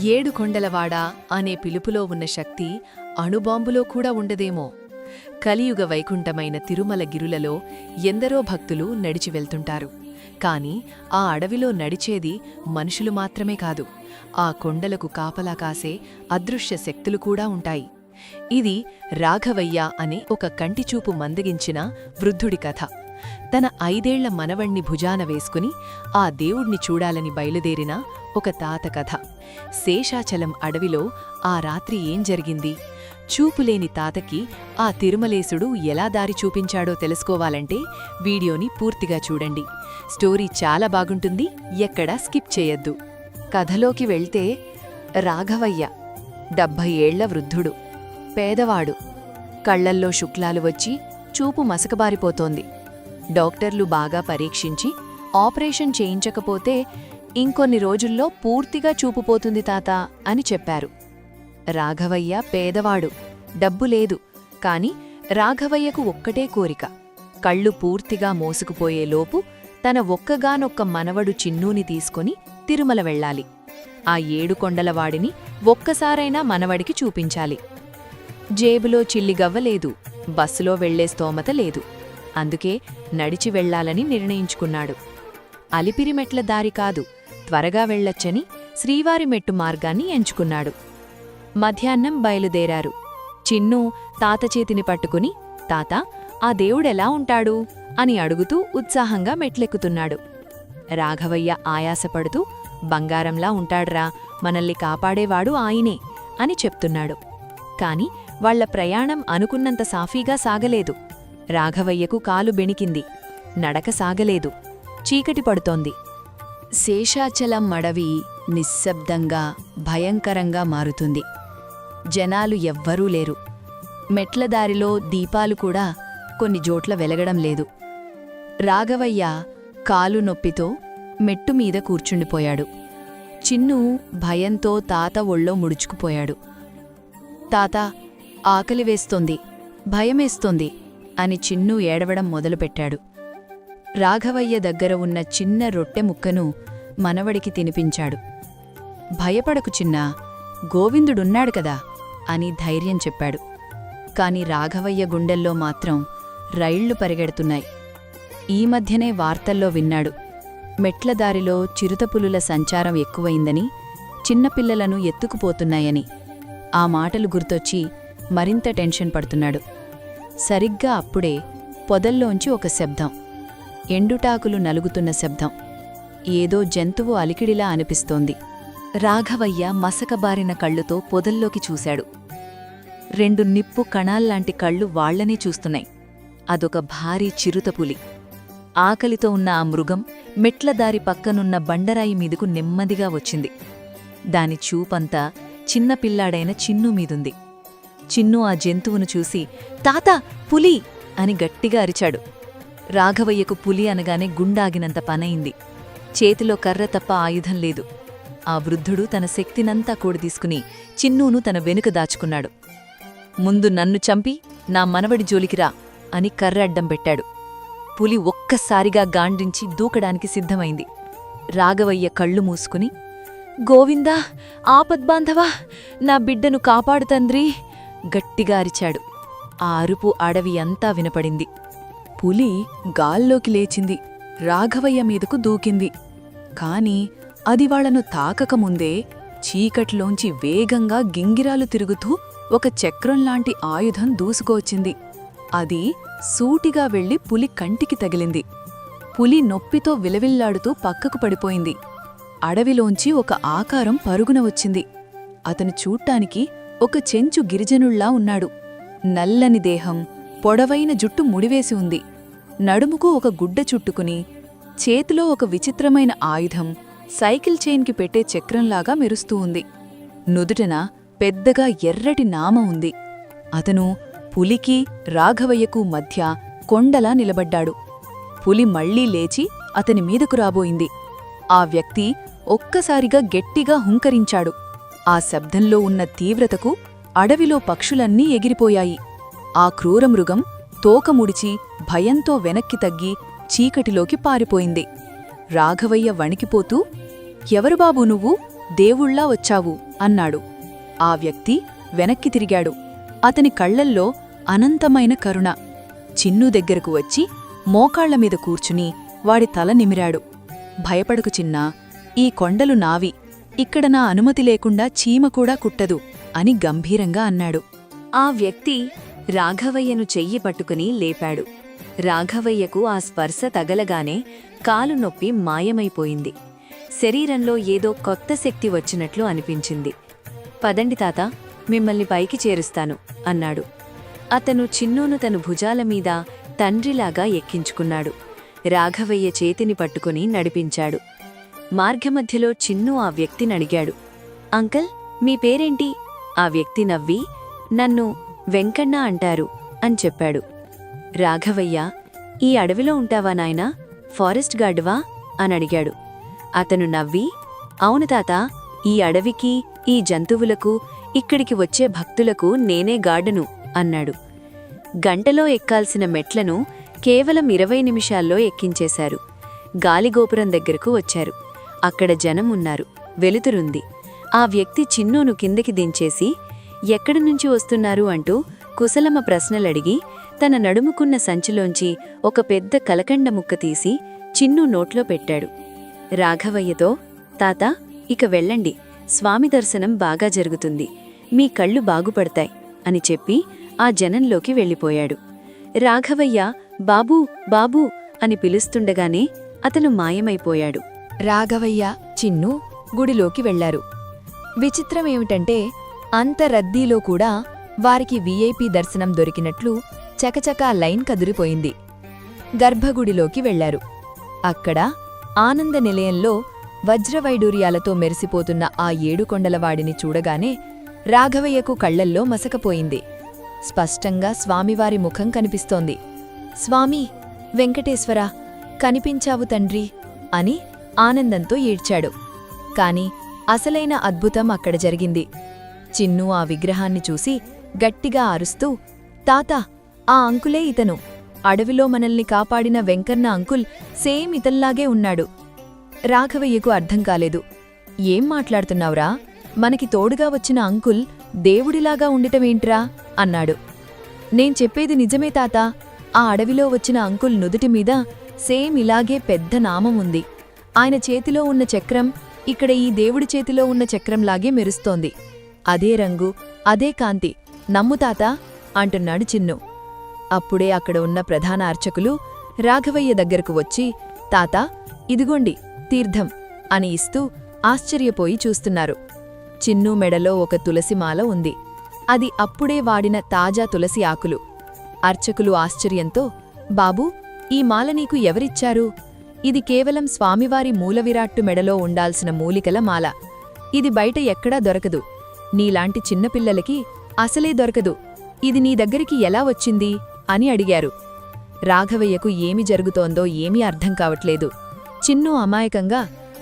ఏడుకొండలవాడా అనే పిలుపులో ఉన్న శక్తి అణుబాంబులో కూడా ఉండదేమో. కలియుగ వైకుంఠమైన తిరుమల గిరులలో ఎందరో భక్తులు నడిచి వెళ్తుంటారు. కాని ఆ అడవిలో నడిచేది మనుషులు మాత్రమే కాదు, ఆ కొండలకు కాపలా కాసే అదృశ్య శక్తులు కూడా ఉంటాయి. ఇది రాఘవయ్య అనే ఒక కంటిచూపు మందగించిన వృద్ధుడి కథ. తన 5 ఏళ్ల మనవణ్ణి భుజాన వేసుకుని ఆ దేవుణ్ణి చూడాలని బయలుదేరిన ఒక తాత కథ. శేషాచలం అడవిలో ఆ రాత్రి ఏం జరిగింది? చూపులేని తాతకి ఆ తిరుమలేశుడు ఎలా దారి చూపించాడో తెలుసుకోవాలంటే వీడియోని పూర్తిగా చూడండి. స్టోరీ చాలా బాగుంటుంది, ఎక్కడా స్కిప్ చేయొద్దు. కథలోకి వెళ్తే, రాఘవయ్య 70 ఏళ్ల వృద్ధుడు, పేదవాడు. కళ్లల్లో శుక్లాలు వచ్చి చూపు మసకబారిపోతోంది. డాక్టర్లు బాగా పరీక్షించి ఆపరేషన్ చేయించకపోతే ఇంకొన్ని రోజుల్లో పూర్తిగా చూపుపోతుంది తాత అని చెప్పారు. రాఘవయ్య పేదవాడు, డబ్బు లేదు. కాని రాఘవయ్యకు ఒక్కటే కోరిక, కళ్ళు పూర్తిగా మోసుకుపోయేలోపు తన ఒక్కగానొక్క మనవడు చిన్నూని తీసుకుని తిరుమల వెళ్ళాలి. ఆ 7 కొండలవాడిని ఒక్కసారైనా మనవడికి చూపించాలి. జేబులో చిల్లిగవ్వలేదు, బస్సులో వెళ్లే స్తోమత లేదు. అందుకే నడిచి వెళ్లాలని నిర్ణయించుకున్నాడు. అలిపిరిమెట్ల దారి కాదు, త్వరగా వెళ్లొచ్చని శ్రీవారి మెట్టు మార్గాన్ని ఎంచుకున్నాడు. మధ్యాహ్నం బయలుదేరారు. చిన్నూ తాత చేతిని పట్టుకుని, తాత, ఆ దేవుడెలా ఉంటాడు అని అడుగుతూ ఉత్సాహంగా మెట్లెక్కుతున్నాడు. రాఘవయ్య ఆయాసపడుతూ, బంగారంలా ఉంటాడ్రా, మనల్ని కాపాడేవాడు ఆయనే అని చెప్తున్నాడు. కాని వాళ్ల ప్రయాణం అనుకున్నంత సాఫీగా సాగలేదు. రాఘవయ్యకు కాలు బెణికింది, నడక సాగలేదు. చీకటి పడుతోంది. శేషాచలం అడవి నిశ్శబ్దంగా భయంకరంగా మారుతుంది. జనాలు ఎవ్వరూ లేరు. మెట్లదారిలో దీపాలు కూడా కొన్ని జోట్ల వెలగడం లేదు. రాఘవయ్య కాలు నొప్పితో మెట్టుమీద కూర్చుండిపోయాడు. చిన్నూ భయంతో తాత ఒళ్ళో ముడుచుకుపోయాడు. తాత, ఆకలివేస్తోంది, భయమేస్తోంది అని చిన్నూ ఏడవడం మొదలుపెట్టాడు. రాఘవయ్య దగ్గర ఉన్న చిన్న రొట్టె ముక్కను మనవడికి తినిపించాడు. భయపడకు చిన్నా, గోవిందుడున్నాడు కదా అని ధైర్యం చెప్పాడు. కాని రాఘవయ్య గుండెల్లో మాత్రం రైళ్లు పరిగెడుతున్నాయి. ఈ మధ్యనే వార్తల్లో విన్నాడు, మెట్లదారిలో చిరుతపులుల సంచారం ఎక్కువైందని, చిన్నపిల్లలను ఎత్తుకుపోతున్నాయని. ఆ మాటలు గుర్తొచ్చి మరింత టెన్షన్ పడుతున్నాడు. సరిగ్గా అప్పుడే పొదల్లోంచి ఒక శబ్దం, ఎండుటాకులు నలుగుతున్న శబ్దం. ఏదో జంతువు అలికిడిలా అనిపిస్తోంది. రాఘవయ్య మసకబారిన కళ్ళుతో పొదల్లోకి చూశాడు. 2 నిప్పు కణాల్లాంటి కళ్ళు వాళ్లనే చూస్తున్నాయి. అదొక భారీ చిరుతపులి. ఆకలితో ఉన్న ఆ మృగం మెట్లదారి పక్కనున్న బండరాయి మీదకు నెమ్మదిగా వచ్చింది. దాని చూపంతా చిన్నపిల్లాడైన చిన్నూ మీదుంది. చిన్నూ ఆ జంతువును చూసి, తాతా, పులి అని గట్టిగా అరిచాడు. రాఘవయ్యకు పులి అనగానే గుండాగినంత పనయింది. చేతిలో కర్ర తప్ప ఆయుధం లేదు. ఆ వృద్ధుడు తన శక్తినంతా కూడదీసుకుని చిన్నూను తన వెనుక దాచుకున్నాడు. ముందు నన్ను చంపి నా మనవడి జోలికిరా అని కర్ర అడ్డం పెట్టాడు. పులి ఒక్కసారిగా గాండ్రించి దూకడానికి సిద్ధమైంది. రాఘవయ్య కళ్ళు మూసుకుని, గోవిందా, ఆపద్బాంధవా, నా బిడ్డను కాపాడు తండ్రి గట్టిగా అరిచాడు. ఆ అరుపు అడవి అంతా వినపడింది. పులి గాల్లోకి లేచింది, రాఘవయ్య మీదకు దూకింది. కాని అది వాళ్లను తాకకముందే చీకట్లోంచి వేగంగా గింగిరాలు తిరుగుతూ ఒక చక్రంలాంటి ఆయుధం దూసుకోవచ్చింది. అది సూటిగా వెళ్లి పులి కంటికి తగిలింది. పులి నొప్పితో విలవిల్లాడుతూ పక్కకు పడిపోయింది. అడవిలోంచి ఒక ఆకారం పరుగున వచ్చింది. అతను చూడ్డానికి ఒక చెంచు గిరిజనుళ్లా ఉన్నాడు. నల్లని దేహం, పొడవైన జుట్టు ముడివేసి ఉంది. నడుముకు ఒక గుడ్డ చుట్టుకుని, చేతిలో ఒక విచిత్రమైన ఆయుధం సైకిల్ చైన్కి పెట్టే చక్రంలాగా మెరుస్తూ ఉంది. నుదుటన పెద్దగా ఎర్రటి నామ ఉంది. అతను పులికి రాఘవయ్యకు మధ్య కొండలా నిలబడ్డాడు. పులి మళ్లీ లేచి అతని మీదకు రాబోయింది. ఆ వ్యక్తి ఒక్కసారిగా గట్టిగా హుంకరించాడు. ఆ శబ్దంలో ఉన్న తీవ్రతకు అడవిలో పక్షులన్నీ ఎగిరిపోయాయి. ఆ క్రూరమృగం తోకముడిచి భయంతో వెనక్కి తగ్గి చీకటిలోకి పారిపోయింది. రాఘవయ్య వణికిపోతూ, ఎవరు బాబూ నువ్వు, దేవుళ్లా వచ్చావు అన్నాడు. ఆ వ్యక్తి వెనక్కి తిరిగాడు. అతని కళ్లల్లో అనంతమైన కరుణ. చిన్ను దగ్గరకు వచ్చి మోకాళ్లమీద కూర్చుని వాడి తల నిమిరాడు. భయపడకు చిన్నా, ఈ కొండలు నావి, ఇక్కడ నా అనుమతి లేకుండా చీమ కూడా కుట్టదు అని గంభీరంగా అన్నాడు. ఆ వ్యక్తి రాఘవయ్యను చెయ్యి పట్టుకుని లేపాడు. రాఘవయ్యకు ఆ స్పర్శ తగలగానే కాలు నొప్పి మాయమైపోయింది. శరీరంలో ఏదో కొత్త శక్తి వచ్చినట్లు అనిపించింది. పదండి తాత, మిమ్మల్ని పైకి చేరుస్తాను అన్నాడు. అతను చిన్నూను తన భుజాలమీద తండ్రిలాగా ఎక్కించుకున్నాడు. రాఘవయ్య చేతిని పట్టుకుని నడిపించాడు. మార్గమధ్యలో చిన్ను ఆ వ్యక్తినడిగాడు, అంకల్, మీ పేరేంటి? ఆ వ్యక్తి నవ్వి, నన్ను వెంకన్న అంటారు అని చెప్పాడు. రాఘవయ్య, ఈ అడవిలో ఉంటావా నాయనా? ఫారెస్ట్ గార్డువా అనడిగాడు. అతను నవ్వి, అవును తాత, ఈ అడవికి, ఈ జంతువులకు, ఇక్కడికి వచ్చే భక్తులకు నేనే గార్డును అన్నాడు. గంటలో ఎక్కాల్సిన మెట్లను కేవలం 20 నిమిషాల్లో ఎక్కించేశారు. గాలిగోపురం దగ్గరకు వచ్చారు. అక్కడ జనం ఉన్నారు, వెలుతురుంది. ఆ వ్యక్తి చిన్నూను కిందకి దించేసి, ఎక్కడి నుంచి వస్తున్నారు అంటూ కుశలమ ప్రశ్నలడిగి తన నడుముకున్న సంచిలోంచి ఒక పెద్ద కలకండ ముక్క తీసి చిన్ను నోట్లో పెట్టాడు. రాఘవయ్యతో, తాత, ఇక వెళ్ళండి, స్వామి దర్శనం బాగా జరుగుతుంది, మీ కళ్ళు బాగుపడతాయి అని చెప్పి ఆ జనంలోకి వెళ్ళిపోయాడు. రాఘవయ్య బాబూ బాబూ అని పిలుస్తుండగానే అతను మాయమైపోయాడు. రాఘవయ్య, చిన్ను గుడిలోకి వెళ్లారు. విచిత్రమేమిటంటే అంత రద్దీలో కూడా వారికి వీఐపీ దర్శనం దొరికినట్లు చకచకా లైన్ కదిరిపోయింది. గర్భగుడిలోకి వెళ్లారు. అక్కడ ఆనంద నిలయంలో వజ్రవైడూర్యాలతో మెరిసిపోతున్న ఆ 7 కొండలవాడిని చూడగానే రాఘవయ్యకు కళ్లల్లో మసకపోయింది. స్పష్టంగా స్వామివారి ముఖం కనిపిస్తోంది. స్వామి, వెంకటేశ్వరా, కనిపించావు తండ్రి అని ఆనందంతో ఏడ్చాడు. కాని అసలైన అద్భుతం అక్కడ జరిగింది. చిన్ను ఆ విగ్రహాన్ని చూసి గట్టిగా అరుస్తూ, తాత, ఆ అంకులే ఇతను, అడవిలో మనల్ని కాపాడిన వెంకన్న అంకుల్ సేమ్ ఇతల్లాగే ఉన్నాడు. రాఘవయ్యకు అర్థం కాలేదు. ఏం మాట్లాడుతున్నావురా? మనకి తోడుగా వచ్చిన అంకుల్ దేవుడిలాగా ఉండటమేంట్రా అన్నాడు. నేను చెప్పేది నిజమే తాత, ఆ అడవిలో వచ్చిన అంకుల్ నుదుటిమీద సేమ్ ఇలాగే పెద్ద నామం ఉంది. ఆయన చేతిలో ఉన్న చక్రం ఇక్కడ ఈ దేవుడి చేతిలో ఉన్న చక్రంలాగే మెరుస్తోంది. అదే రంగు, అదే కాంతి, నమ్ముతాత అంటున్నాడు చిన్ను. అప్పుడే అక్కడ ఉన్న ప్రధాన అర్చకులు రాఘవయ్య దగ్గరకు వచ్చి, తాత, ఇదిగోండి తీర్థం అని ఇస్తూ ఆశ్చర్యపోయి చూస్తున్నారు. చిన్ను మెడలో ఒక తులసిమాల ఉంది. అది అప్పుడే వాడిన తాజా తులసి ఆకులు. అర్చకులు ఆశ్చర్యంతో, బాబూ, ఈ మాల నీకు ఎవరిచ్చారు? ఇది కేవలం స్వామివారి మూలవిరాట్టు మెడలో ఉండాల్సిన మూలికల మాల. ఇది బయట ఎక్కడా దొరకదు. నీలాంటి చిన్నపిల్లలకి అసలే దొరకదు. ఇది నీ దగ్గరికి ఎలా వచ్చింది అని అడిగారు. రాఘవయ్యకు ఏమి జరుగుతోందో ఏమీ అర్థం కావట్లేదు. చిన్ను అమాయకంగా,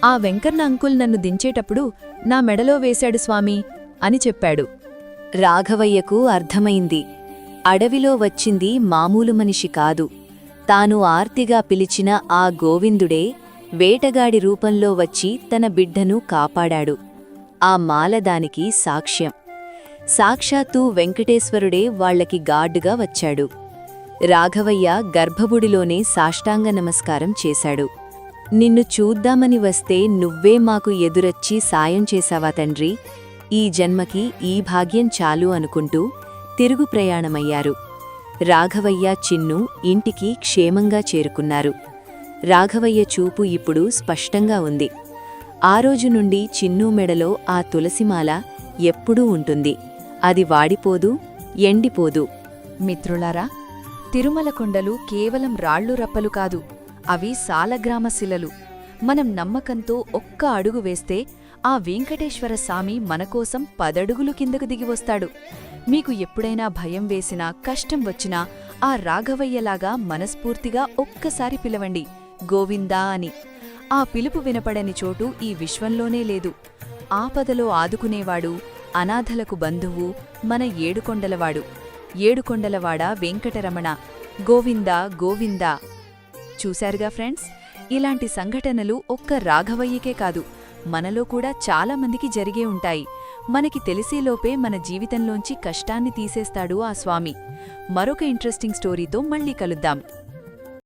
ఆ వెంకన్న అంకుల్ నన్ను దించేటప్పుడు నా మెడలో వేశాడు స్వామి అని చెప్పాడు. రాఘవయ్యకు అర్థమైంది. అడవిలో వచ్చింది మామూలు మనిషి కాదు. తాను ఆర్తిగా పిలిచిన ఆ గోవిందుడే వేటగాడి రూపంలో వచ్చి తన బిడ్డను కాపాడాడు. ఆ మాల దానికి సాక్ష్యం. సాక్షాత్తూ వెంకటేశ్వరుడే వాళ్లకి గార్డుగా వచ్చాడు. రాఘవయ్య గర్భగుడిలోనే సాష్టాంగ నమస్కారం చేశాడు. నిన్ను చూద్దామని వస్తే నువ్వే మాకు ఎదురొచ్చి సాయం చేశావా తండ్రి? ఈ జన్మకి ఈ భాగ్యం చాలు అనుకుంటూ తిరుగు ప్రయాణమయ్యారు. రాఘవయ్య, చిన్ను ఇంటికి క్షేమంగా చేరుకున్నారు. రాఘవయ్య చూపు ఇప్పుడు స్పష్టంగా ఉంది. ఆ రోజు నుండి చిన్ను మెడలో ఆ తులసిమాల ఎప్పుడూ ఉంటుంది. అది వాడిపోదు, ఎండిపోదు. మిత్రులారా, తిరుమల కొండలు కేవలం రాళ్ళు రప్పలు కాదు, అవి సాలగ్రామ శిలలు. మనం నమ్మకంతో ఒక్క అడుగు వేస్తే ఆ వెంకటేశ్వర స్వామి మనకోసం 10 అడుగులు కిందకు దిగివస్తాడు. మీకు ఎప్పుడైనా భయం వేసినా, కష్టం వచ్చినా ఆ రాఘవయ్యలాగా మనస్ఫూర్తిగా ఒక్కసారి పిలవండి, గోవిందా అని. ఆ పిలుపు వినపడని చోటు ఈ విశ్వంలోనే లేదు. ఆపదలో ఆదుకునేవాడు, అనాథలకు బంధువు మన ఏడుకొండలవాడు. ఏడుకొండలవాడ వెంకటరమణ, గోవిందా గోవిందా. చూశారుగా ఫ్రెండ్స్, ఇలాంటి సంఘటనలు ఒక్క రాఘవయ్యకే కాదు, మనలో కూడా చాలా మందికి జరిగే ఉంటాయి. మనకి తెలిసేలోపే మన జీవితంలోంచి కష్టాన్ని తీసేస్తాడు ఆ స్వామి. మరొక ఇంట్రెస్టింగ్ స్టోరీతో మళ్ళీ కలుద్దాం.